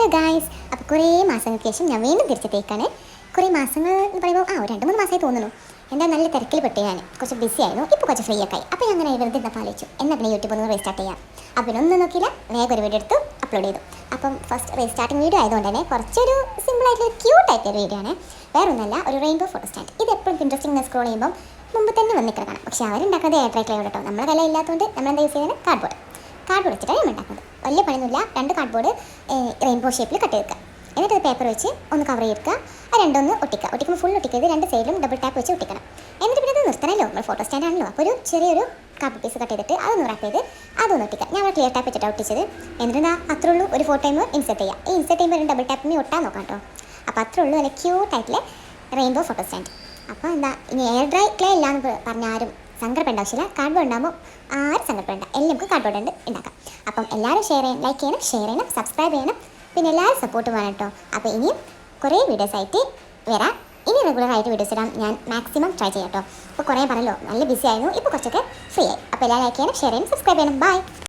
Hello guys, അപ്പോൾ കുറേ മാസങ്ങൾക്ക് ശേഷം ഞാൻ വീണ്ടും തിരിച്ചെത്തിയേക്കാണ്. കുറേ മാസങ്ങൾ എന്ന് പറയുമ്പോൾ ഒരു 2-3 മാസമായി തോന്നുന്നു. എന്താ നല്ല തിരക്കിൽ പെട്ട് ഞാൻ കുറച്ച് ബിസി ആയിരുന്നു. ഇപ്പോൾ കുറച്ച് ഫ്രീ ഒക്കെ ആയി. അപ്പോൾ ഞാൻ അങ്ങനെ വെറുതെ എന്താ ആലോചിച്ചു, എന്നാൽ പിന്നെ യൂട്യൂബ് ഒന്ന് റീസ്റ്റാർട്ട് ചെയ്യാം. അപ്പോൾ പിന്നെ ഒന്നും നോക്കിയില്ല, വേഗം ഒരു വീഡിയോ എടുത്ത് അപ്ലോഡ് ചെയ്തു. അപ്പം ഫസ്റ്റ് റീസ്റ്റാർട്ടിങ് വീഡിയോ ആയതുകൊണ്ട് തന്നെ കുറച്ചൊരു സിമ്പിളായിട്ടുള്ള ക്യൂട്ടായിട്ടൊരു വീഡിയോ ആണ്. വേറെ ഒന്നല്ല, ഒരു റെയിൻബോ ഫോട്ടോ സ്റ്റാൻഡ്. ഇത് എപ്പോഴും ഇൻട്രസ്റ്റിംഗ് സ്ക്രോൾ ചെയ്യുമ്പോൾ മുമ്പ് തന്നെ വന്നിട്ട് കാണാം. പക്ഷേ അവരുണ്ടാക്കുന്നത് എയർ ഡ്രൈ ക്ലേ കേട്ടോ. നമ്മുടെ കല ഇല്ലാത്തതുകൊണ്ട് നമ്മളെന്താ യൂസ് ചെയ്യുന്നത്? കാർഡ്ബോർഡ് വെച്ചിട്ടാണ് നമ്മൾ ഉണ്ടാക്കുന്നത്. വലിയ പണിയൊന്നുമില്ല. 2 കാർഡ്ബോർഡ് റെയിൻബോ ഷേപ്പിൽ കട്ട് ചെയ്തെടുക്കുക. എന്നിട്ട് അത് പേപ്പർ വെച്ച് ഒന്ന് കവർ ചെയ്തെടുക്കുക. ആ രണ്ടൊന്ന് ഒട്ടിക്കുമ്പോൾ ഫുൾ ഒട്ടിക്കരുത്, 2 സൈഡിലും ഡബിൾ ടാപ്പ് വെച്ച് ഒട്ടിക്കണം. എന്നിട്ട് പിന്നെ അത് നിർത്തണമല്ലോ, നമ്മൾ ഫോട്ടോ സ്റ്റാൻഡ് ആണല്ലോ. അപ്പോൾ ഒരു ചെറിയൊരു കാർഡ് പീസ് കട്ട് ചെയ്തിട്ട് അതൊന്ന് റാപ്പ് ചെയ്ത് അതൊന്ന് ഒട്ടിക്കുക. ഞാൻ ക്ലിയർ ടാപ്പ് വെച്ചിട്ടാണ് ഒട്ടിച്ചത്. എന്നിട്ട് അത്രേ ഉള്ളൂ, ഒരു ഫോട്ടോ ഇൻസെർട്ട് ചെയ്യുക. ഈ ഇൻസെർട്ട് ചെയ്യുമ്പോൾ ഒരു ഡബിൾ ടാപ്പിന് ഒട്ടാൻ നോക്കാം കേട്ടോ. അപ്പോൾ അത്രേ ഉള്ളൂ, നല്ല ക്യൂട്ടായിട്ടുള്ള റെയിൻബോ ഫോട്ടോ സ്റ്റാൻഡ്. അപ്പോൾ എന്താ, ഇനി എയർ ഡ്രൈ ക്ലേ ഇല്ലാന്ന് പറഞ്ഞാൽ ആരും സങ്കടപ്പെടേണ്ട ആവശ്യമില്ല. കാർഡ്ബോർഡ് ഉണ്ടാകുമ്പോൾ ആരും സങ്കടപ്പെടേണ്ട, എല്ലാം നമുക്ക് കാർഡ്ബോർഡ് ഉണ്ട് ഉണ്ടാക്കാം. അപ്പം എല്ലാവരും ലൈക്ക് ചെയ്യണം, ഷെയർ ചെയ്യണം, സബ്സ്ക്രൈബ് ചെയ്യണം. പിന്നെ എല്ലാവരും സപ്പോർട്ട് വേണം കേട്ടോ. അപ്പോൾ ഇനിയും കുറേ വീഡിയോസ് ആയിട്ട് വരാം. ഇനി റെഗുലറായിട്ട് വീഡിയോസ് ഇടാൻ ഞാൻ മാക്സിമം ട്രൈ ചെയ്യാം കേട്ടോ. അപ്പോൾ കുറേ പറഞ്ഞല്ലോ, നല്ല ബിസി ആയിരുന്നു, ഇപ്പോൾ കുറച്ചൊക്കെ ഫ്രീ ആയി. അപ്പോൾ എല്ലാവരും ലൈക്ക് ചെയ്യണം, ഷെയർ ചെയ്യണം, സബ്സ്ക്രൈബ് ചെയ്യണം. ബൈ.